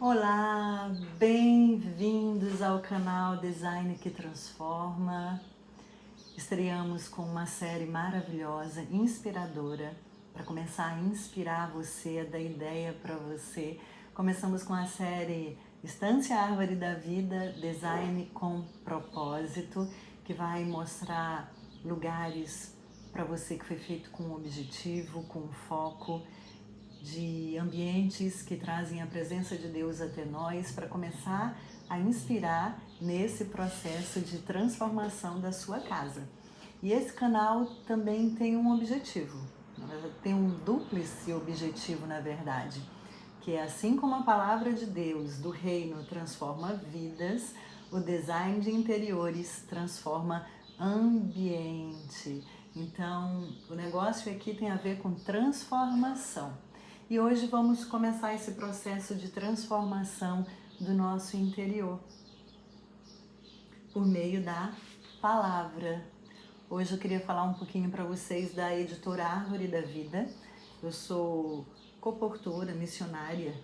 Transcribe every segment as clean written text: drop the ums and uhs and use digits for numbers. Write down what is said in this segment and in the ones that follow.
Olá, bem-vindos ao canal Design que Transforma. Estreamos com uma série maravilhosa, inspiradora, para começar a inspirar você, a dar ideia para você. Começamos com a série Estância Árvore da Vida, Design com Propósito, que vai mostrar lugares para você que foi feito com um objetivo, com um foco, de ambientes que trazem a presença de Deus até nós para começar a inspirar nesse processo de transformação da sua casa. E esse canal também tem um objetivo, tem um dúplice objetivo na verdade, que é assim como a palavra de Deus do reino transforma vidas, o design de interiores transforma ambiente. Então, o negócio aqui tem a ver com transformação. E hoje vamos começar esse processo de transformação do nosso interior por meio da palavra. Hoje eu queria falar um pouquinho para vocês da editora Árvore da Vida. Eu sou coportora, missionária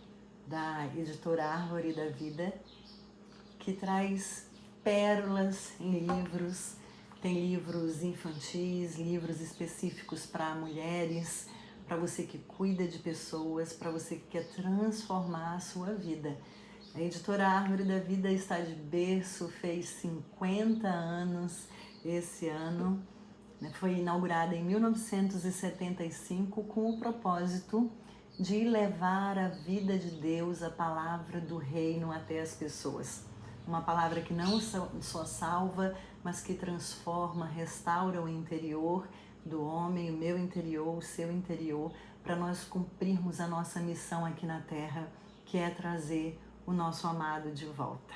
da editora Árvore da Vida, que traz pérolas em livros. Tem livros infantis, livros específicos para mulheres, para você que cuida de pessoas, para você que quer transformar a sua vida. A editora Árvore da Vida está de berço, fez 50 anos esse ano, foi inaugurada em 1975 com o propósito de levar a vida de Deus, a palavra do reino até as pessoas. Uma palavra que não só salva, mas que transforma, restaura o interior do homem, o meu interior, o seu interior, para nós cumprirmos a nossa missão aqui na Terra, que é trazer o nosso amado de volta.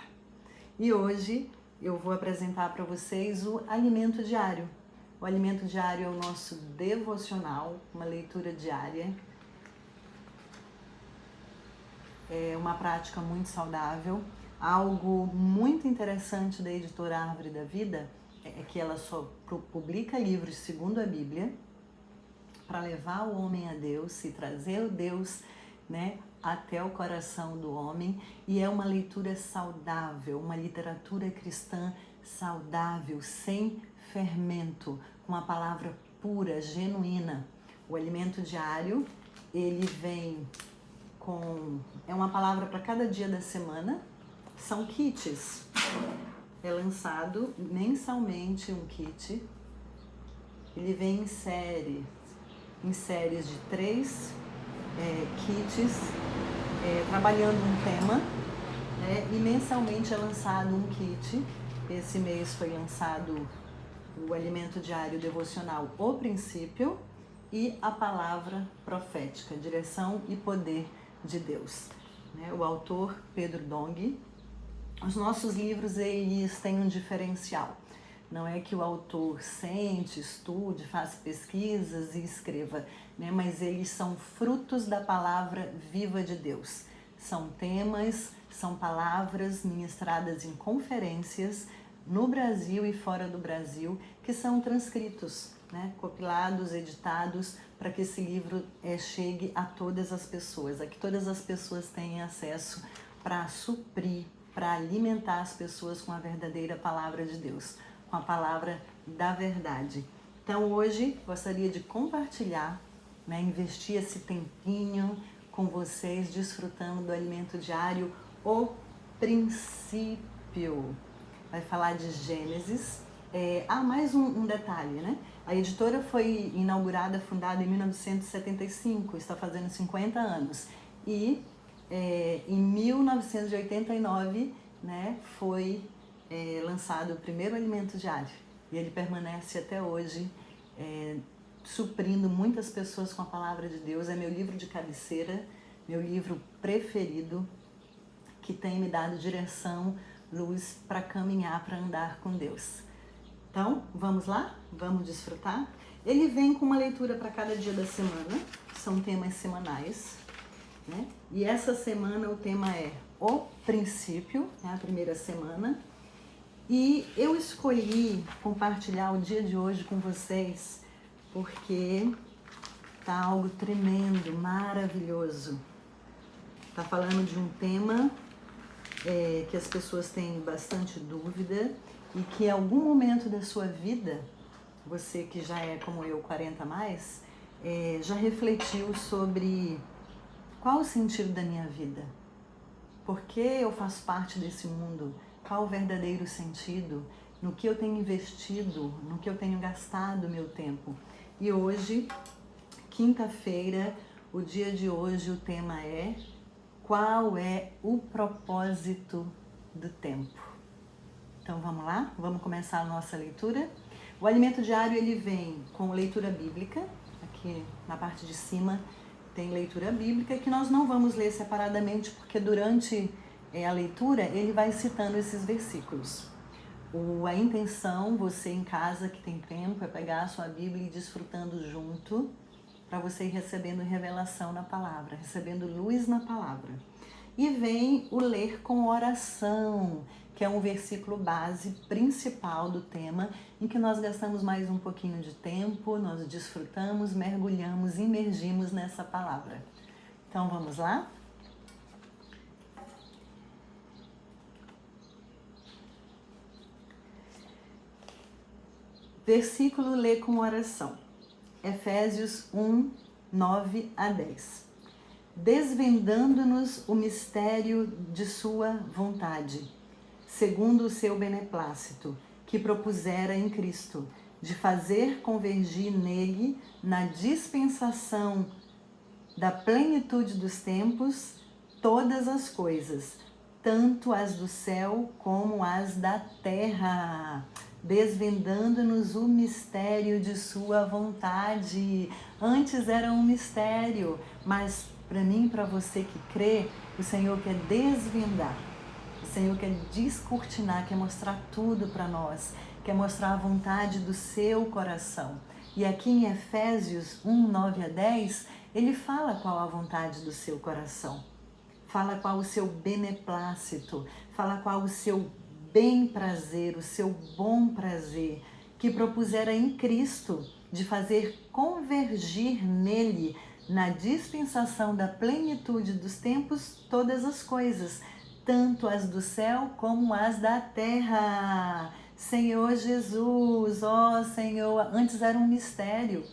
E hoje eu vou apresentar para vocês o alimento diário. O alimento diário é o nosso devocional, uma leitura diária. É uma prática muito saudável. Algo muito interessante da editora Árvore da Vida é que ela só publica livros segundo a Bíblia para levar o homem a Deus e trazer o Deus, até o coração do homem, e é uma leitura saudável, uma literatura cristã saudável, sem fermento, com uma palavra pura, genuína. O alimento diário, ele vem é uma palavra para cada dia da semana, são kits. É lançado mensalmente um kit. Ele vem em séries de 3 kits, trabalhando um tema, e mensalmente é lançado um kit. Esse mês foi lançado o alimento diário devocional O Princípio e a palavra profética, direção e poder de Deus. O autor Pedro Dong. Os nossos livros, eles têm um diferencial. Não é que o autor sente, estude, faça pesquisas e escreva, mas eles são frutos da palavra viva de Deus. São temas, são palavras ministradas em conferências no Brasil e fora do Brasil, que são transcritos, compilados, editados, para que esse livro chegue a todas as pessoas, a que todas as pessoas tenham acesso para suprir, para alimentar as pessoas com a verdadeira palavra de Deus, com a palavra da verdade. Então hoje gostaria de compartilhar, investir esse tempinho com vocês, desfrutando do alimento diário, O Princípio. Vai falar de Gênesis. Mais um detalhe, A editora foi inaugurada, fundada em 1975, está fazendo 50 anos. E em 1989, foi lançado o primeiro alimento diário. E ele permanece até hoje, suprindo muitas pessoas com a palavra de Deus. É meu livro de cabeceira, meu livro preferido, que tem me dado direção, luz para caminhar, para andar com Deus. Então, vamos lá? Vamos desfrutar? Ele vem com uma leitura para cada dia da semana, são temas semanais. E essa semana o tema é O Princípio, a primeira semana. E eu escolhi compartilhar o dia de hoje com vocês porque tá algo tremendo, maravilhoso. Está falando de um tema que as pessoas têm bastante dúvida e que em algum momento da sua vida, você que já é como eu, 40 a mais, já refletiu sobre qual o sentido da minha vida? Por que eu faço parte desse mundo? Qual o verdadeiro sentido? No que eu tenho investido? No que eu tenho gastado meu tempo? E hoje, quinta-feira, o dia de hoje, o tema é: qual é o propósito do tempo? Então vamos lá? Vamos começar a nossa leitura? O alimento diário ele vem com leitura bíblica, aqui na parte de cima tem leitura bíblica, que nós não vamos ler separadamente, porque durante a leitura ele vai citando esses versículos. A intenção, você em casa que tem tempo, é pegar a sua Bíblia e ir desfrutando junto, para você ir recebendo revelação na palavra, recebendo luz na palavra. E vem o ler com oração, que é um versículo base principal do tema, em que nós gastamos mais um pouquinho de tempo, nós desfrutamos, mergulhamos, imergimos nessa palavra. Então vamos lá? Versículo lê com oração. Efésios 1, 9 a 10. Desvendando-nos o mistério de sua vontade, segundo o seu beneplácito, que propusera em Cristo, de fazer convergir nele, na dispensação da plenitude dos tempos, todas as coisas, tanto as do céu como as da terra, desvendando-nos o mistério de sua vontade. Antes era um mistério, mas para mim e para você que crê, o Senhor quer desvendar. O Senhor quer descortinar, quer mostrar tudo para nós, quer mostrar a vontade do seu coração. E aqui em Efésios 1, 9 a 10, ele fala qual a vontade do seu coração. Fala qual o seu beneplácito, fala qual o seu bem prazer, o seu bom prazer, que propusera em Cristo de fazer convergir nele, na dispensação da plenitude dos tempos, todas as coisas, tanto as do céu como as da terra. Senhor Jesus, ó Senhor, antes era um mistério.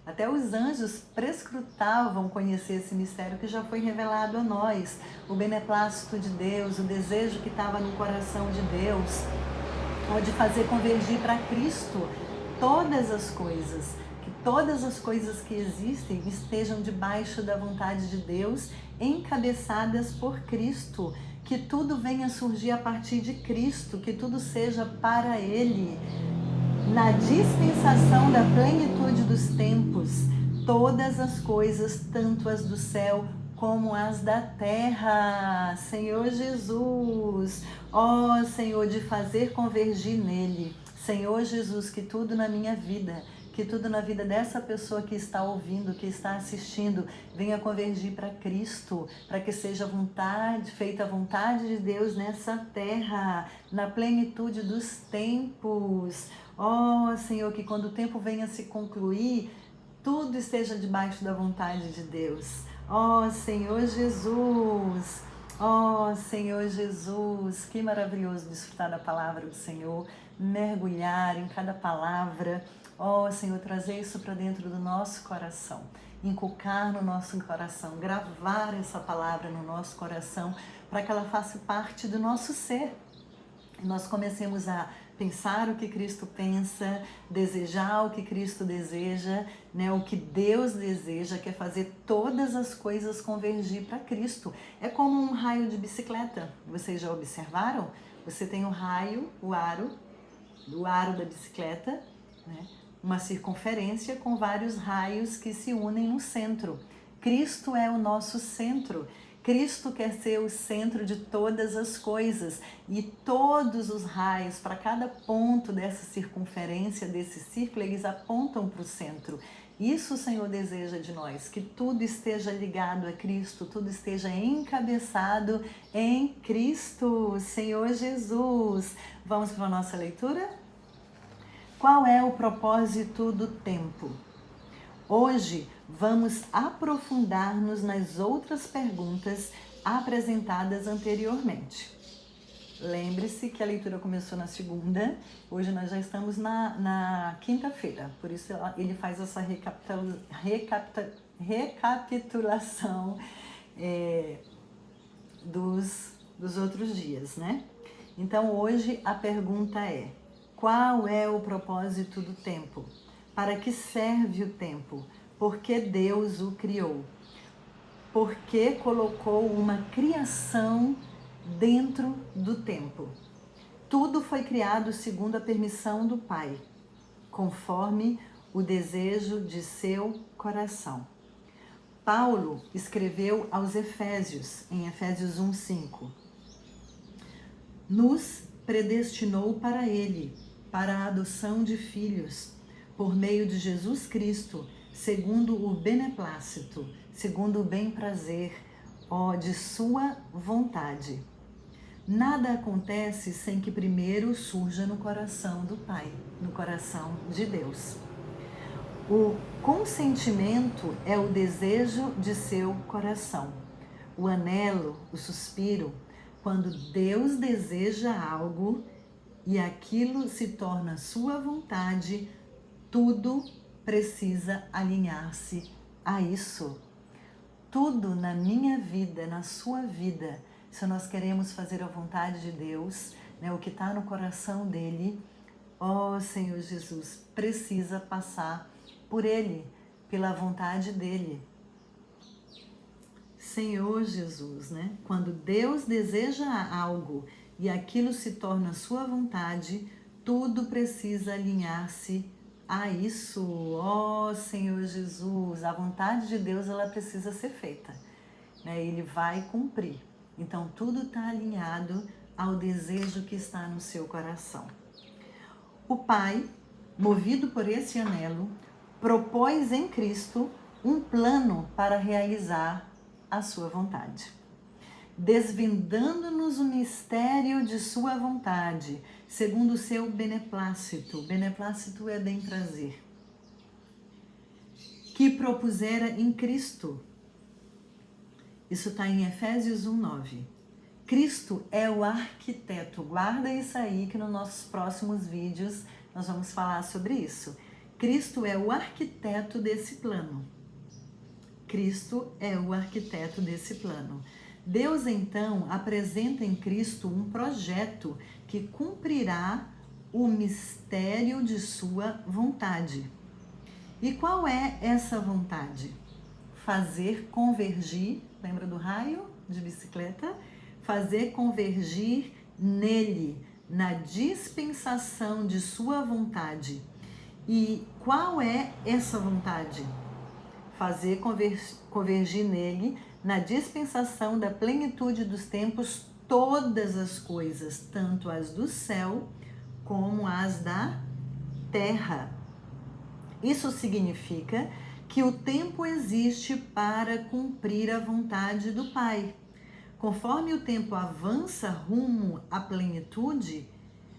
Até os anjos prescrutavam conhecer esse mistério que já foi revelado a nós. O beneplácito de Deus, o desejo que estava no coração de Deus, de fazer convergir para Cristo todas as coisas. Que todas as coisas que existem estejam debaixo da vontade de Deus, encabeçadas por Cristo. Que tudo venha surgir a partir de Cristo, que tudo seja para Ele. Na dispensação da plenitude dos tempos, todas as coisas, tanto as do céu como as da terra. Senhor Jesus, ó Senhor, de fazer convergir nele. Senhor Jesus, que tudo na minha vida, que tudo na vida dessa pessoa que está ouvindo, que está assistindo, venha convergir para Cristo, para que seja feita a vontade de Deus nessa terra, na plenitude dos tempos. Ó Senhor, que quando o tempo venha se concluir, tudo esteja debaixo da vontade de Deus. Ó Senhor Jesus, ó Senhor Jesus, que maravilhoso desfrutar da palavra do Senhor, mergulhar em cada palavra. Ó Senhor, trazer isso para dentro do nosso coração, inculcar no nosso coração, gravar essa palavra no nosso coração, para que ela faça parte do nosso ser. E nós comecemos a pensar o que Cristo pensa, desejar o que Cristo deseja, né? O que Deus deseja, que é fazer todas as coisas convergir para Cristo. É como um raio de bicicleta. Vocês já observaram? Você tem o raio, o aro da bicicleta, né? Uma circunferência com vários raios que se unem no centro. Cristo é o nosso centro. Cristo quer ser o centro de todas as coisas, e todos os raios, para cada ponto dessa circunferência, desse círculo, eles apontam para o centro. Isso o Senhor deseja de nós, que tudo esteja ligado a Cristo, tudo esteja encabeçado em Cristo, Senhor Jesus. Vamos para a nossa leitura? Qual é o propósito do tempo? Hoje vamos aprofundar-nos nas outras perguntas apresentadas anteriormente. Lembre-se que a leitura começou na segunda, hoje nós já estamos na quinta-feira, por isso ele faz essa recapitulação dos outros dias, né? Então hoje a pergunta é: qual é o propósito do tempo? Para que serve o tempo? Por que Deus o criou? Por que colocou uma criação dentro do tempo? Tudo foi criado segundo a permissão do Pai, conforme o desejo de seu coração. Paulo escreveu aos Efésios, em Efésios 1:5. Nos predestinou para Ele, para a adoção de filhos, por meio de Jesus Cristo, segundo o beneplácito, segundo o bem-prazer, de sua vontade. Nada acontece sem que primeiro surja no coração do Pai, no coração de Deus. O consentimento é o desejo de seu coração, o anelo, o suspiro, quando Deus deseja algo e aquilo se torna sua vontade, tudo precisa alinhar-se a isso. Tudo na minha vida, na sua vida, se nós queremos fazer a vontade de Deus, né, o que está no coração dele, Senhor Jesus, precisa passar por Ele, pela vontade dele. Senhor Jesus, né? Quando Deus deseja algo e aquilo se torna sua vontade, tudo precisa alinhar-se a isso. Senhor Jesus, a vontade de Deus, ela precisa ser feita, né? Ele vai cumprir. Então tudo está alinhado ao desejo que está no seu coração. O Pai, movido por esse anelo, propôs em Cristo um plano para realizar a sua vontade, desvendando-nos o mistério de sua vontade, segundo o seu beneplácito. Beneplácito é bem-prazer, que propusera em Cristo. Isso está em Efésios 1:9. Cristo é o arquiteto. Guarda isso aí que nos nossos próximos vídeos nós vamos falar sobre isso. Cristo é o arquiteto desse plano. Cristo é o arquiteto desse plano. Deus, então, apresenta em Cristo um projeto que cumprirá o mistério de sua vontade. E qual é essa vontade? Fazer convergir, lembra do raio de bicicleta? Fazer convergir nele, na dispensação de sua vontade. E qual é essa vontade? Fazer convergir nele, na dispensação da plenitude dos tempos, todas as coisas, tanto as do céu como as da terra. Isso significa que o tempo existe para cumprir a vontade do Pai. Conforme o tempo avança rumo à plenitude,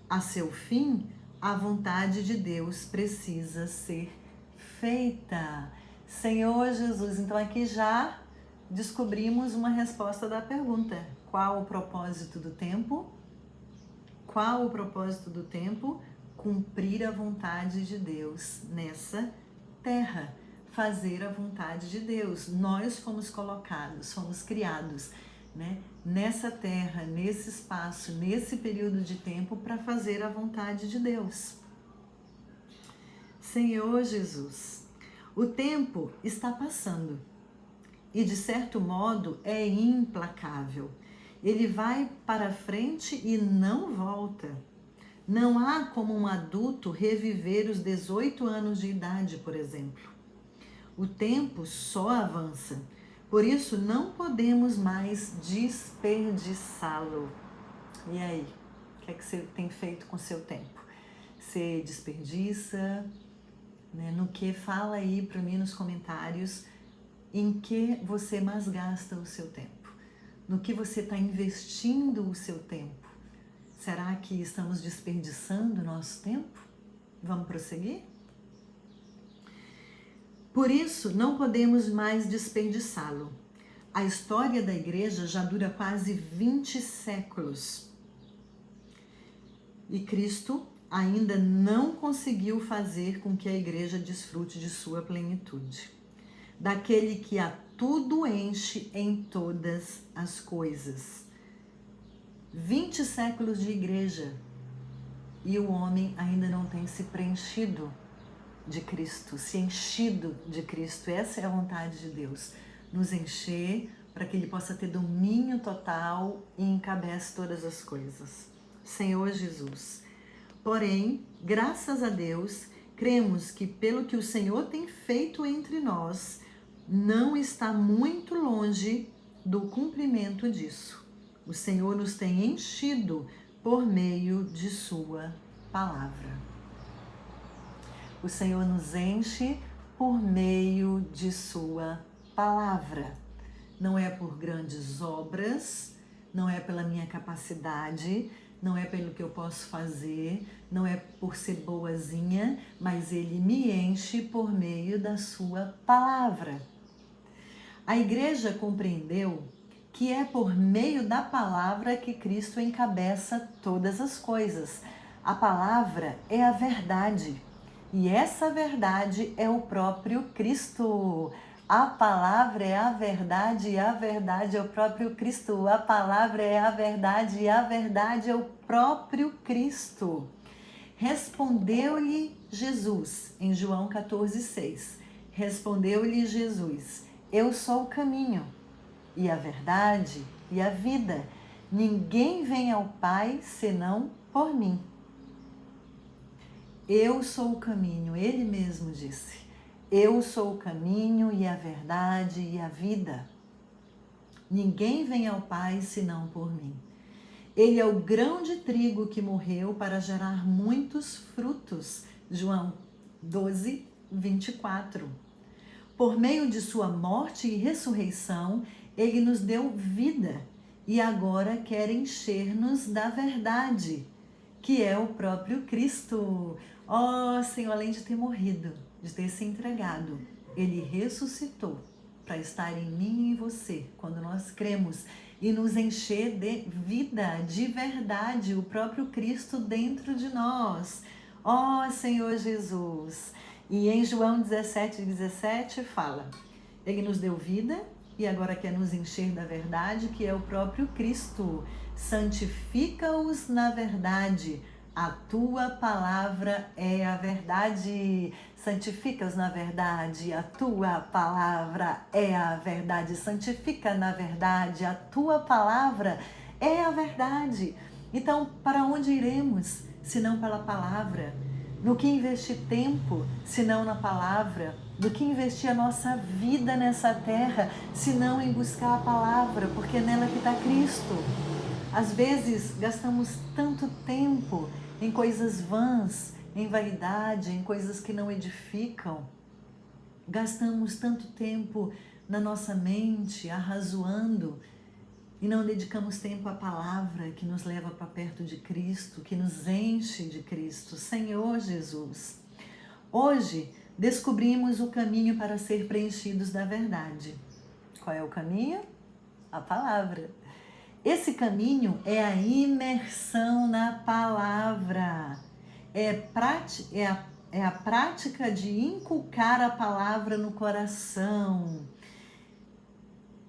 a seu fim, a vontade de Deus precisa ser feita. Senhor Jesus, então aqui já descobrimos uma resposta da pergunta. Qual o propósito do tempo? Qual o propósito do tempo? Cumprir a vontade de Deus nessa terra. Fazer a vontade de Deus. Nós fomos colocados, fomos criados, né, nessa terra, nesse espaço, nesse período de tempo para fazer a vontade de Deus. Senhor Jesus, o tempo está passando e, de certo modo, é implacável. Ele vai para frente e não volta. Não há como um adulto reviver os 18 anos de idade, por exemplo. O tempo só avança. Por isso, não podemos mais desperdiçá-lo. E aí? O que é que você tem feito com o seu tempo? Você desperdiça? Né? No que? Fala aí para mim nos comentários em que você mais gasta o seu tempo. No que você está investindo o seu tempo. Será que estamos desperdiçando o nosso tempo? Vamos prosseguir? Por isso, não podemos mais desperdiçá-lo. A história da igreja já dura quase 20 séculos. E Cristo ainda não conseguiu fazer com que a igreja desfrute de sua plenitude. Daquele que a tudo enche em todas as coisas. 20 séculos de igreja e o homem ainda não tem se preenchido de Cristo, se enchido de Cristo. Essa é a vontade de Deus, nos encher para que Ele possa ter domínio total e encabece todas as coisas. Senhor Jesus. Porém, graças a Deus, cremos que pelo que o Senhor tem feito entre nós, não está muito longe do cumprimento disso. O Senhor nos tem enchido por meio de sua palavra. O Senhor nos enche por meio de sua palavra. Não é por grandes obras, não é pela minha capacidade, não é pelo que eu posso fazer, não é por ser boazinha, mas Ele me enche por meio da sua palavra. A igreja compreendeu que é por meio da palavra que Cristo encabeça todas as coisas. A palavra é a verdade e essa verdade é o próprio Cristo. A palavra é a verdade e a verdade é o próprio Cristo. A palavra é a verdade e a verdade é o próprio Cristo. Respondeu-lhe Jesus, em João 14,6. Respondeu-lhe Jesus: eu sou o caminho e a verdade e a vida. Ninguém vem ao Pai senão por mim. Eu sou o caminho, Ele mesmo disse. Eu sou o caminho e a verdade e a vida. Ninguém vem ao Pai senão por mim. Ele é o grão de trigo que morreu para gerar muitos frutos. João 12, 24. Por meio de sua morte e ressurreição, Ele nos deu vida e agora quer encher-nos da verdade, que é o próprio Cristo. Ó Senhor, além de ter morrido, de ter se entregado, Ele ressuscitou para estar em mim e em você, quando nós cremos, e nos encher de vida, de verdade, o próprio Cristo dentro de nós. Ó Senhor Jesus! E em João 17 fala, Ele nos deu vida e agora quer nos encher da verdade, que é o próprio Cristo. Santifica-os na verdade. A tua palavra é a verdade. Santifica-os na verdade. A tua palavra é a verdade. Santifica na verdade. A tua palavra é a verdade. Então, para onde iremos, se não pela palavra? No que investir tempo, se não na palavra? Do que investir a nossa vida nessa terra, se não em buscar a palavra? Porque é nela que está Cristo. Às vezes, gastamos tanto tempo em coisas vãs, em vaidade, em coisas que não edificam. Gastamos tanto tempo na nossa mente, arrazoando, e não dedicamos tempo à palavra que nos leva para perto de Cristo, que nos enche de Cristo. Senhor Jesus, hoje descobrimos o caminho para ser preenchidos da verdade. Qual é o caminho? A palavra. Esse caminho é a imersão na palavra. É a prática de inculcar a palavra no coração,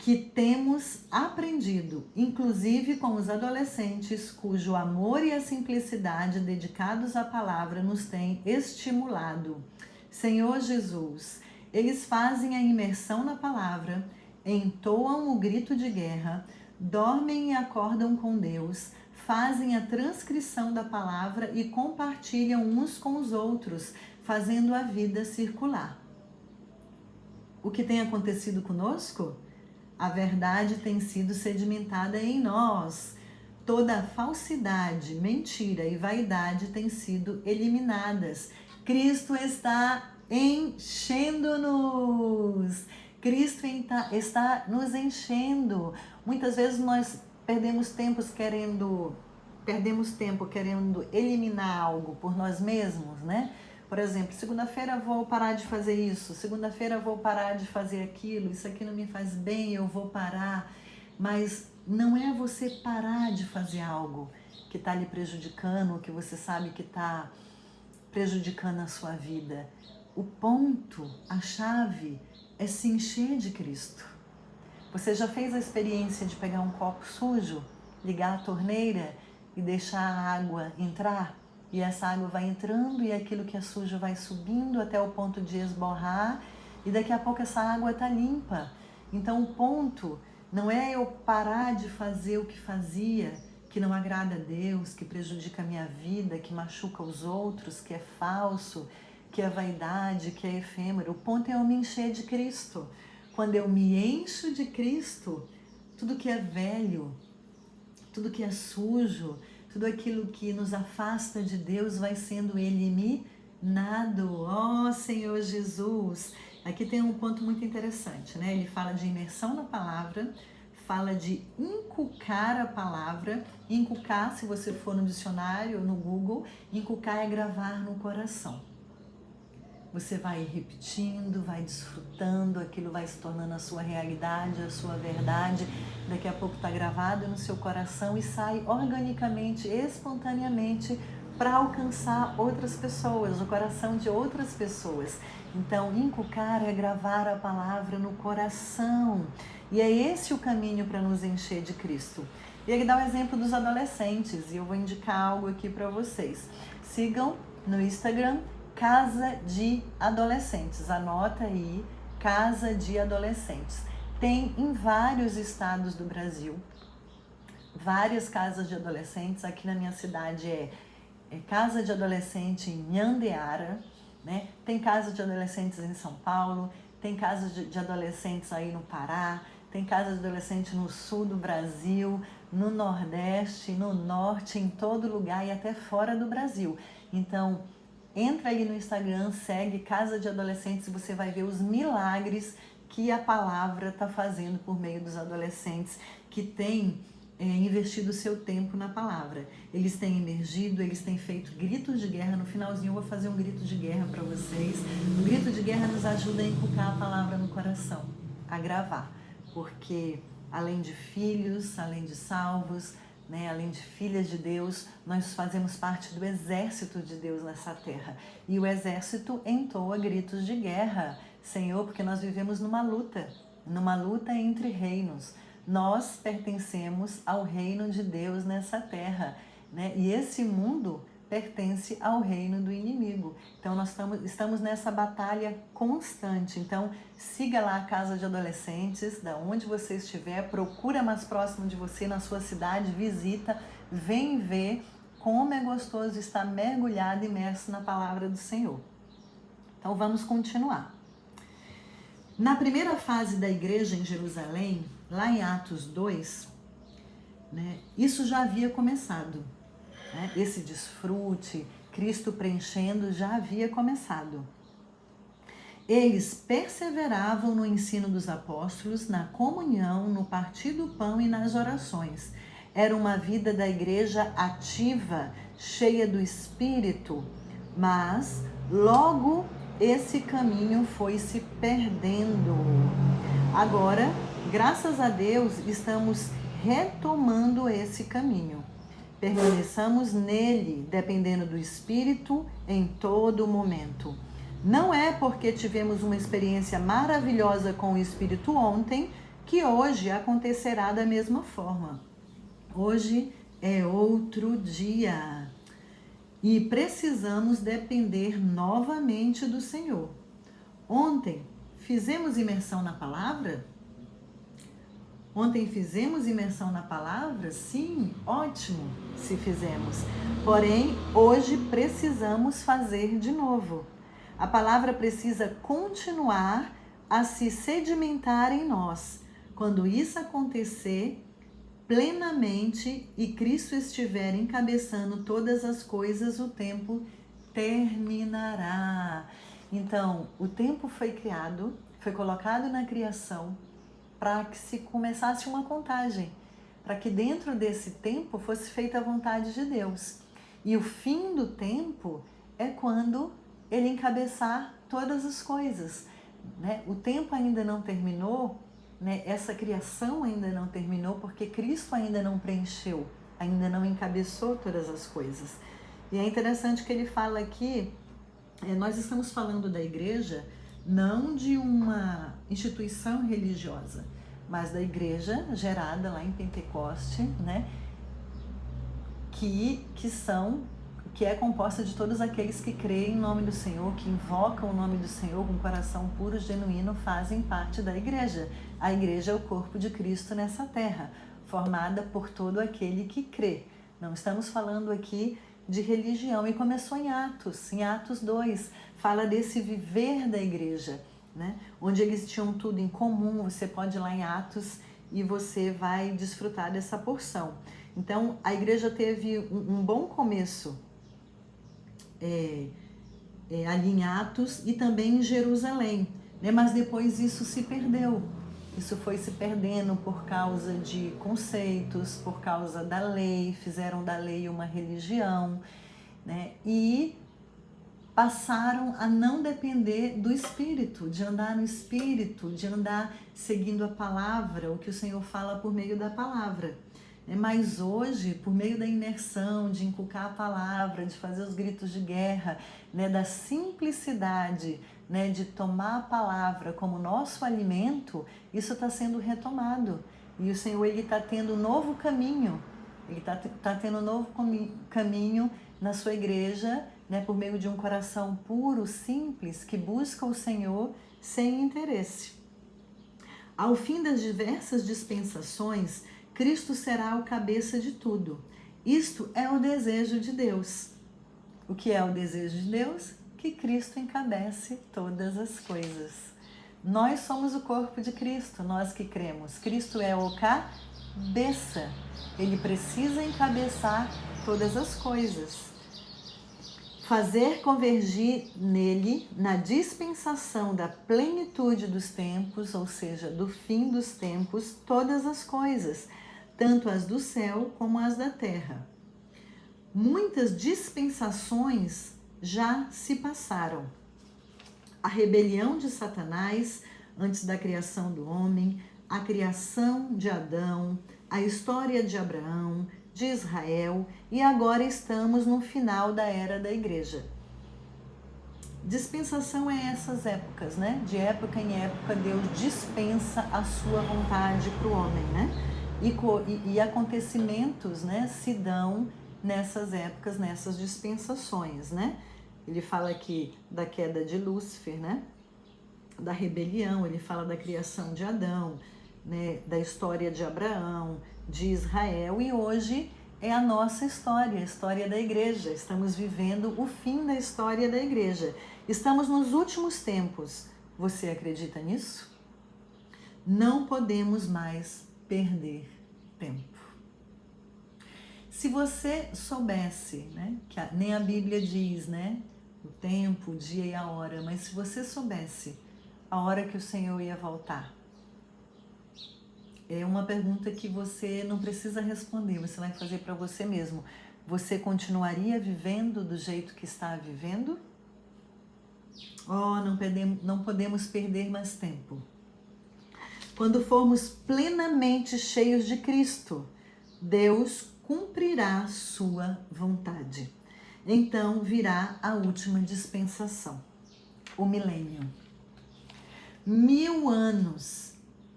que temos aprendido, inclusive com os adolescentes, cujo amor e a simplicidade dedicados à palavra nos têm estimulado. Senhor Jesus, eles fazem a imersão na palavra, entoam o grito de guerra, dormem e acordam com Deus, fazem a transcrição da palavra e compartilham uns com os outros, fazendo a vida circular. O que tem acontecido conosco? A verdade tem sido sedimentada em nós. Toda falsidade, mentira e vaidade têm sido eliminadas. Cristo está enchendo-nos. Cristo está nos enchendo. Muitas vezes nós perdemos tempo querendo eliminar algo por nós mesmos, né? Por exemplo, segunda-feira vou parar de fazer isso, segunda-feira vou parar de fazer aquilo, isso aqui não me faz bem, eu vou parar. Mas não é você parar de fazer algo que está lhe prejudicando, que você sabe que está prejudicando a sua vida. O ponto, a chave, é se encher de Cristo. Você já fez a experiência de pegar um copo sujo, ligar a torneira e deixar a água entrar? E essa água vai entrando e aquilo que é sujo vai subindo até o ponto de esborrar e daqui a pouco essa água está limpa. Então o ponto não é eu parar de fazer o que fazia, que não agrada a Deus, que prejudica a minha vida, que machuca os outros, que é falso, que é vaidade, que é efêmero. O ponto é eu me encher de Cristo. Quando eu me encho de Cristo, tudo que é velho, tudo que é sujo, tudo aquilo que nos afasta de Deus vai sendo eliminado. Ó Senhor Jesus! Aqui tem um ponto muito interessante, né? Ele fala de imersão na palavra, fala de inculcar a palavra. Inculcar, se você for no dicionário ou no Google, inculcar é gravar no coração. Você vai repetindo, vai desfrutando, aquilo vai se tornando a sua realidade, a sua verdade. Daqui a pouco está gravado no seu coração e sai organicamente, espontaneamente, para alcançar outras pessoas, o coração de outras pessoas. Então, inculcar é gravar a palavra no coração. E é esse o caminho para nos encher de Cristo. E ele dá o exemplo dos adolescentes, e eu vou indicar algo aqui para vocês. Sigam no Instagram, Casa de Adolescentes, anota aí, Casa de Adolescentes. Tem em vários estados do Brasil, várias casas de adolescentes. Aqui na minha cidade é Casa de Adolescente em Nhandeara, né? Tem casa de adolescentes em São Paulo, tem casa de adolescentes aí no Pará, tem casa de adolescente no sul do Brasil, no Nordeste, no Norte, em todo lugar e até fora do Brasil. Então, entra aí no Instagram, segue Casa de Adolescentes e você vai ver os milagres que a palavra está fazendo por meio dos adolescentes que têm investido o seu tempo na palavra. Eles têm emergido, eles têm feito gritos de guerra. No finalzinho eu vou fazer um grito de guerra para vocês. O grito de guerra nos ajuda a inculcar a palavra no coração, a gravar. Porque além de filhos, além de salvos, né, além de filhas de Deus, nós fazemos parte do exército de Deus nessa terra. E o exército entoa gritos de guerra, Senhor, porque nós vivemos numa luta entre reinos. Nós pertencemos ao reino de Deus nessa terra, né? E esse mundo pertence ao reino do inimigo. Então nós estamos nessa batalha constante. Então siga lá a Casa de Adolescentes, da onde você estiver, procura mais próximo de você, na sua cidade, visita, vem ver como é gostoso estar mergulhado, imerso na palavra do Senhor. Então vamos continuar. Na primeira fase da igreja em Jerusalém, lá em Atos 2, né, isso já havia começado. Esse desfrute, Cristo preenchendo, já havia começado. Eles perseveravam no ensino dos apóstolos, na comunhão, no partir do pão e nas orações. Era uma vida da igreja ativa, cheia do Espírito, mas logo esse caminho foi se perdendo. Agora, graças a Deus, estamos retomando esse caminho. Permaneçamos nele, dependendo do Espírito em todo momento. Não é porque tivemos uma experiência maravilhosa com o Espírito ontem que hoje acontecerá da mesma forma. Hoje é outro dia e precisamos depender novamente do Senhor. Ontem fizemos imersão na palavra? Ontem fizemos imersão na palavra? Sim, ótimo se fizemos. Porém, hoje precisamos fazer de novo. A palavra precisa continuar a se sedimentar em nós. Quando isso acontecer plenamente e Cristo estiver encabeçando todas as coisas, o tempo terminará. Então, o tempo foi criado, foi colocado na criação, para que se começasse uma contagem, para que dentro desse tempo fosse feita a vontade de Deus. E o fim do tempo é quando ele encabeçar todas as coisas, né? O tempo ainda não terminou, né? Essa criação ainda não terminou, porque Cristo ainda não preencheu, ainda não encabeçou todas as coisas. E é interessante que ele fala aqui, nós estamos falando da igreja, não de uma instituição religiosa, mas da igreja gerada lá em Pentecoste, né? Que é composta de todos aqueles que creem em nome do Senhor, que invocam o nome do Senhor com coração puro, genuíno, fazem parte da igreja. A igreja é o corpo de Cristo nessa terra, formada por todo aquele que crê. Não estamos falando aqui de religião. E começou em Atos 2, fala desse viver da igreja, né? Onde eles tinham tudo em comum. Você pode ir lá em Atos e você vai desfrutar dessa porção. Então, a igreja teve um bom começo ali em Atos e também em Jerusalém, né? Mas depois isso se perdeu. Isso foi se perdendo por causa de conceitos, por causa da lei, fizeram da lei uma religião, né? E passaram a não depender do Espírito, de andar no Espírito, de andar seguindo a palavra, o que o Senhor fala por meio da palavra. Mas hoje, por meio da imersão, de inculcar a palavra, de fazer os gritos de guerra, né, da simplicidade, né, de tomar a palavra como nosso alimento, isso está sendo retomado. E o Senhor está tendo um novo caminho, Ele está tendo um novo caminho na sua igreja, né, por meio de um coração puro, simples, que busca o Senhor sem interesse. Ao fim das diversas dispensações, Cristo será o cabeça de tudo. Isto é o desejo de Deus. O que é o desejo de Deus? Que Cristo encabece todas as coisas. Nós somos o corpo de Cristo, nós que cremos. Cristo é o cabeça. Ele precisa encabeçar todas as coisas. Fazer convergir nele, na dispensação da plenitude dos tempos, ou seja, do fim dos tempos, todas as coisas, tanto as do céu como as da terra. Muitas dispensações já se passaram. A rebelião de Satanás antes da criação do homem, a criação de Adão, a história de Abraão, de Israel, e agora estamos no final da era da igreja. Dispensação é essas épocas, né? De época em época, Deus dispensa a sua vontade para o homem, né? E acontecimentos, né, se dão nessas épocas, nessas dispensações, né? Ele fala aqui da queda de Lúcifer, né? Da rebelião, ele fala da criação de Adão, né? Da história de Abraão, de Israel, e hoje é a nossa história, a história da igreja. Estamos vivendo o fim da história da igreja. Estamos nos últimos tempos. Você acredita nisso? Não podemos mais perder tempo. Se você soubesse, né, que nem a Bíblia diz, né, o tempo, o dia e a hora, mas se você soubesse a hora que o Senhor ia voltar, é uma pergunta que você não precisa responder, você vai fazer para você mesmo. Você continuaria vivendo do jeito que está vivendo? Oh, não podemos perder mais tempo. Quando formos plenamente cheios de Cristo, Deus cumprirá sua vontade. Então virá a última dispensação, o milênio. 1000 anos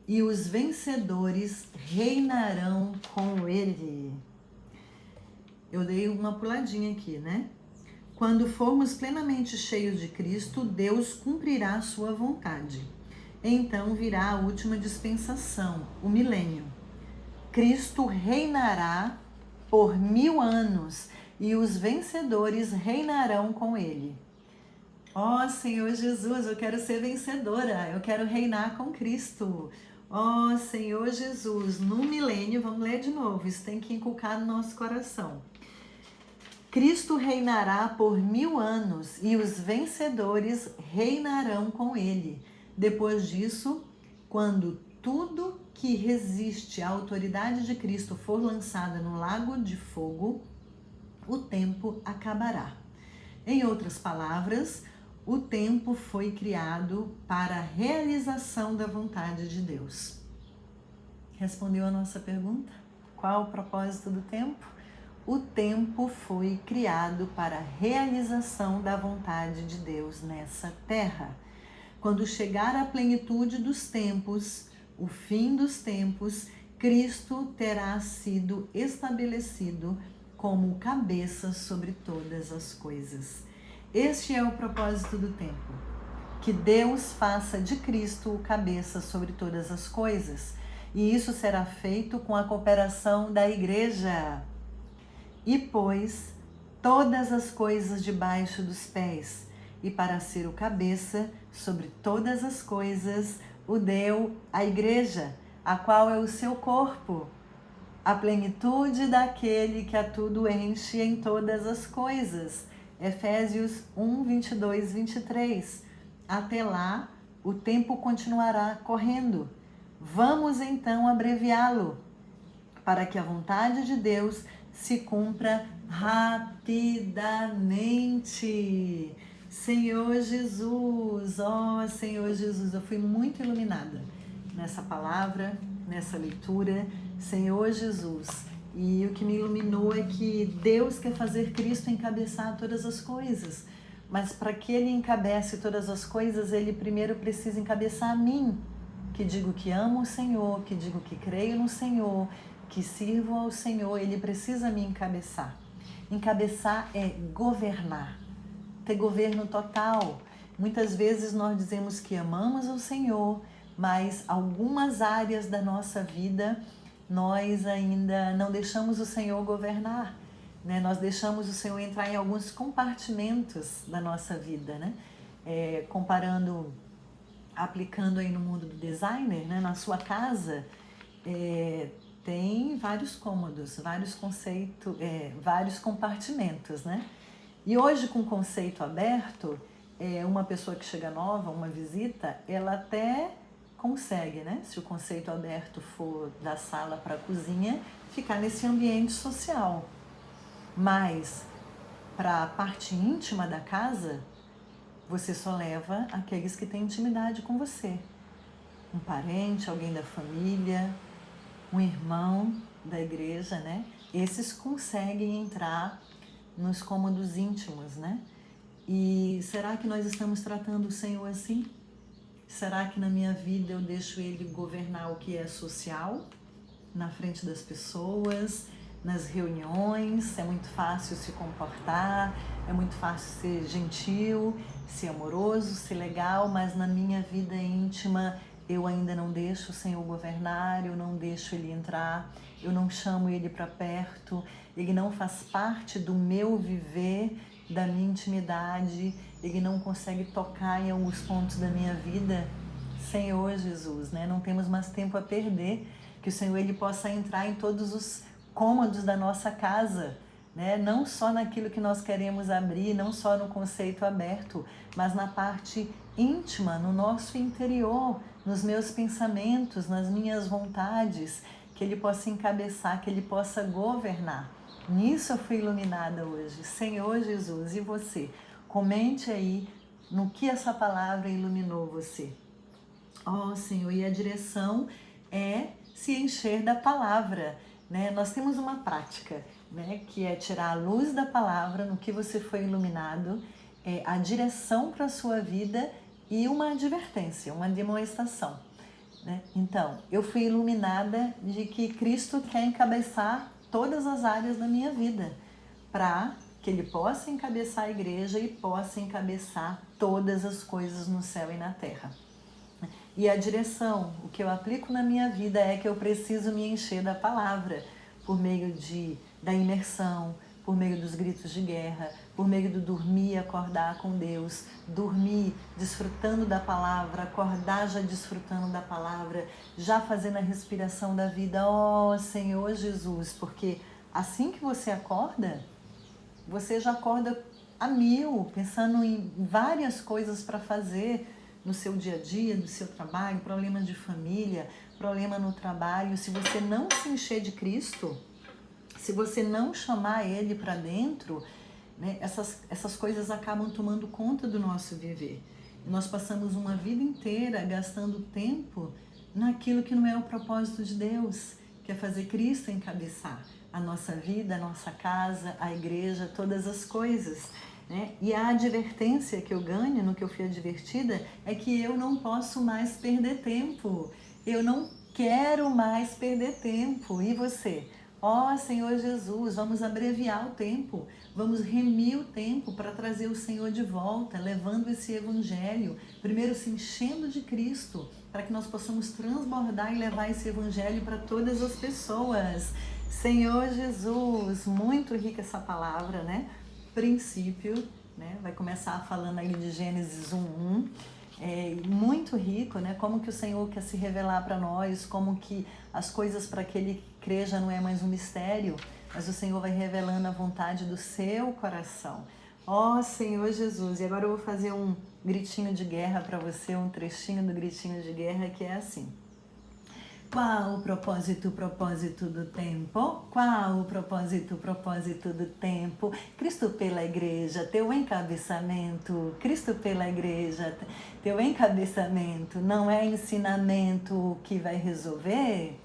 e os vencedores reinarão com ele. Eu dei uma puladinha aqui, né? Quando formos plenamente cheios de Cristo, Deus cumprirá a sua vontade. Então virá a última dispensação, o milênio. Cristo reinará por 1000 anos e os vencedores reinarão com ele. Ó Senhor Jesus, eu quero ser vencedora, eu quero reinar com Cristo. Ó Senhor Jesus, no milênio, vamos ler de novo, isso tem que inculcar no nosso coração. Cristo reinará por 1000 anos e os vencedores reinarão com ele. Depois disso, quando tudo que resiste à autoridade de Cristo for lançada no lago de fogo, o tempo acabará. Em outras palavras, o tempo foi criado para a realização da vontade de Deus. Respondeu a nossa pergunta? Qual o propósito do tempo? O tempo foi criado para a realização da vontade de Deus nessa terra. Quando chegar a plenitude dos tempos, o fim dos tempos, Cristo terá sido estabelecido como cabeça sobre todas as coisas. Este é o propósito do tempo, que Deus faça de Cristo o cabeça sobre todas as coisas, e isso será feito com a cooperação da Igreja. E pôs todas as coisas debaixo dos pés, e para ser o cabeça sobre todas as coisas, o deu à Igreja, a qual é o seu corpo, a plenitude daquele que a tudo enche em todas as coisas. Efésios 1, 22, 23. Até lá, o tempo continuará correndo. Vamos então abreviá-lo, para que a vontade de Deus se cumpra rapidamente. Senhor Jesus, ó Senhor Jesus, eu fui muito iluminada nessa palavra, nessa leitura, Senhor Jesus. E o que me iluminou é que Deus quer fazer Cristo encabeçar todas as coisas. Mas para que Ele encabece todas as coisas, Ele primeiro precisa encabeçar a mim, que digo que amo o Senhor, que digo que creio no Senhor, que sirvo ao Senhor. Ele precisa me encabeçar. Encabeçar é governar, ter governo total. Muitas vezes nós dizemos que amamos o Senhor, mas algumas áreas da nossa vida nós ainda não deixamos o Senhor governar, né? Nós deixamos o Senhor entrar em alguns compartimentos da nossa vida, né? Comparando, aplicando aí no mundo do designer, né? Na sua casa tem vários cômodos, vários conceitos, vários compartimentos, né? E hoje, com o conceito aberto, uma pessoa que chega nova, uma visita, ela até consegue, né? Se o conceito aberto for da sala para a cozinha, ficar nesse ambiente social. Mas para a parte íntima da casa, você só leva aqueles que têm intimidade com você. Um parente, alguém da família, um irmão da igreja, né? Esses conseguem entrar nos cômodos íntimos, né? E será que nós estamos tratando o Senhor assim? Será que na minha vida eu deixo Ele governar o que é social, na frente das pessoas, nas reuniões? É muito fácil se comportar, é muito fácil ser gentil, ser amoroso, ser legal, mas na minha vida íntima eu ainda não deixo o Senhor governar, eu não deixo Ele entrar, eu não chamo Ele para perto, Ele não faz parte do meu viver, da minha intimidade, Ele não consegue tocar em alguns pontos da minha vida. Senhor Jesus, né? Não temos mais tempo a perder, que o Senhor Ele possa entrar em todos os cômodos da nossa casa, né? Não só naquilo que nós queremos abrir, não só no conceito aberto, mas na parte íntima, no nosso interior, nos meus pensamentos, nas minhas vontades, que Ele possa encabeçar, que Ele possa governar. Nisso eu fui iluminada hoje. Senhor Jesus, e você? Comente aí no que essa palavra iluminou você. Ó Senhor, e a direção é se encher da palavra, né? Nós temos uma prática, né, que é tirar a luz da palavra no que você foi iluminado, a direção para a sua vida e uma advertência, uma demonstração, né? Então, eu fui iluminada de que Cristo quer encabeçar todas as áreas da minha vida, para que Ele possa encabeçar a igreja e possa encabeçar todas as coisas no céu e na terra. E a direção, o que eu aplico na minha vida é que eu preciso me encher da palavra, por meio da imersão, por meio dos gritos de guerra, por meio do dormir e acordar com Deus, dormir desfrutando da palavra, acordar já desfrutando da palavra, já fazendo a respiração da vida, ó Senhor Jesus, porque assim que você acorda, você já acorda a mil, pensando em várias coisas para fazer no seu dia a dia, no seu trabalho, problema de família, problema no trabalho. Se você não se encher de Cristo, se você não chamar Ele para dentro, né, essas coisas acabam tomando conta do nosso viver. Nós passamos uma vida inteira gastando tempo naquilo que não é o propósito de Deus, que é fazer Cristo encabeçar a nossa vida, a nossa casa, a igreja, todas as coisas, né? E a advertência que eu ganho, no que eu fui advertida, é que eu não posso mais perder tempo. Eu não quero mais perder tempo. E você? Ó Senhor Jesus, vamos abreviar o tempo, vamos remir o tempo para trazer o Senhor de volta, levando esse evangelho, primeiro se enchendo de Cristo, para que nós possamos transbordar e levar esse evangelho para todas as pessoas. Senhor Jesus, muito rica essa palavra, né? Princípio, né? Vai começar falando aí de Gênesis 1:1. Muito rico, né? Como que o Senhor quer se revelar para nós, como que as coisas para aquele que crê já não é mais um mistério, mas o Senhor vai revelando a vontade do seu coração. Ó Senhor Jesus, e agora eu vou fazer um gritinho de guerra para você, um trechinho do gritinho de guerra que é assim. Qual o propósito do tempo? Qual o propósito do tempo? Cristo pela igreja, teu encabeçamento. Cristo pela igreja, teu encabeçamento. Não é ensinamento que vai resolver,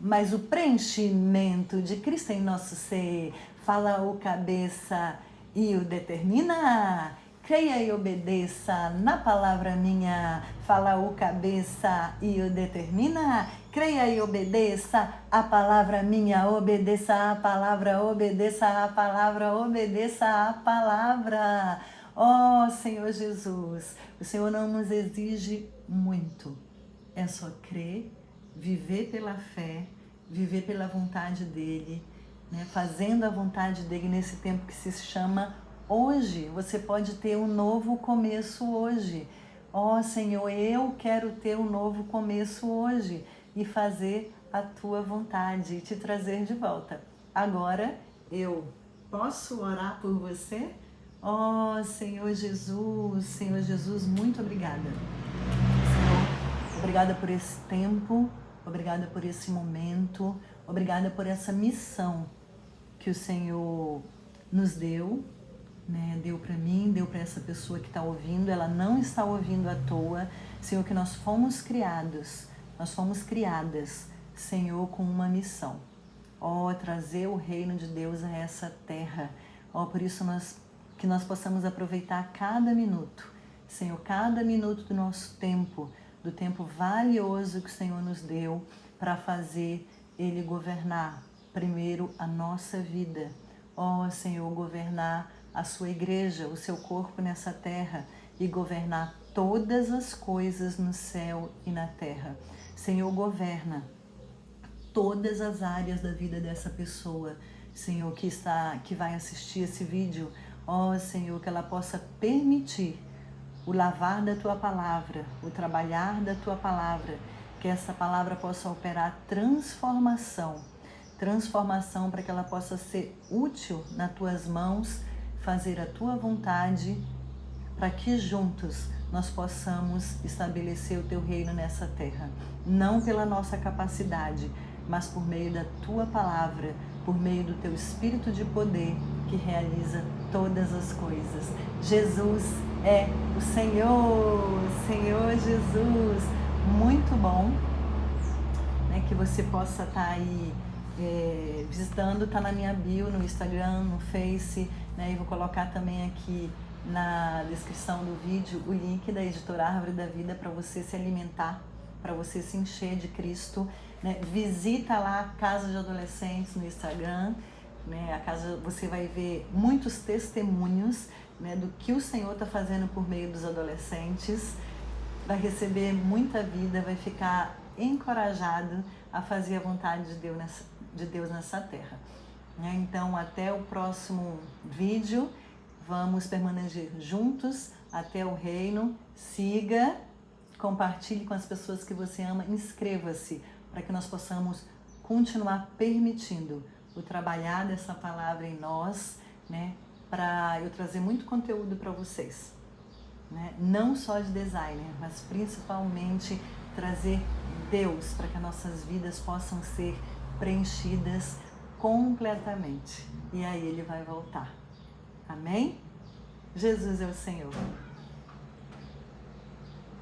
mas o preenchimento de Cristo em nosso ser. Fala o cabeça e o determina. Creia e obedeça na palavra minha, fala o cabeça e o determina. Creia e obedeça a palavra minha, obedeça a palavra, obedeça a palavra, obedeça a palavra. Ó Senhor Jesus, o Senhor não nos exige muito, é só crer, viver pela fé, viver pela vontade dEle, né? Fazendo a vontade dEle nesse tempo que se chama hoje. Você pode ter um novo começo hoje. Ó Senhor, eu quero ter um novo começo hoje e fazer a tua vontade e te trazer de volta. Agora eu posso orar por você? Ó Senhor Jesus, muito obrigada. Senhor, obrigada por esse tempo, obrigada por esse momento, obrigada por essa missão que o Senhor nos deu, né? Deu para mim, deu para essa pessoa que está ouvindo. Ela não está ouvindo à toa, Senhor, que nós fomos criadas, Senhor, com uma missão. Ó, trazer o reino de Deus a essa terra. Ó, por isso que nós possamos aproveitar cada minuto, Senhor, cada minuto do nosso tempo, do tempo valioso que o Senhor nos deu para fazer Ele governar primeiro a nossa vida. Ó, Senhor, governar a sua igreja, o seu corpo nessa terra e governar todas as coisas no céu e na terra. Senhor, governa todas as áreas da vida dessa pessoa, Senhor, que vai assistir esse vídeo. Ó, Senhor, que ela possa permitir o lavar da tua palavra, o trabalhar da tua palavra, que essa palavra possa operar transformação para que ela possa ser útil nas tuas mãos, fazer a tua vontade, para que juntos nós possamos estabelecer o teu reino nessa terra. Não pela nossa capacidade, mas por meio da tua palavra, por meio do teu espírito de poder que realiza todas as coisas. Jesus é o Senhor, Senhor Jesus. Muito bom, né, que você possa estar aí visitando, tá na minha bio, no Instagram, no Face, né, e vou colocar também aqui na descrição do vídeo o link da Editora Árvore da Vida para você se alimentar, para você se encher de Cristo, né? Visita lá a Casa de Adolescentes no Instagram, né? A casa, você vai ver muitos testemunhos, né, do que o Senhor está fazendo por meio dos adolescentes, vai receber muita vida, vai ficar encorajado a fazer a vontade de Deus nessa terra, né? Então, até o próximo vídeo. Vamos permanecer juntos até o reino. Siga, compartilhe com as pessoas que você ama, inscreva-se para que nós possamos continuar permitindo o trabalhar dessa palavra em nós, né? Para eu trazer muito conteúdo para vocês, né? Não só de designer, mas principalmente trazer Deus para que as nossas vidas possam ser preenchidas completamente. E aí Ele vai voltar. Amém? Jesus é o Senhor.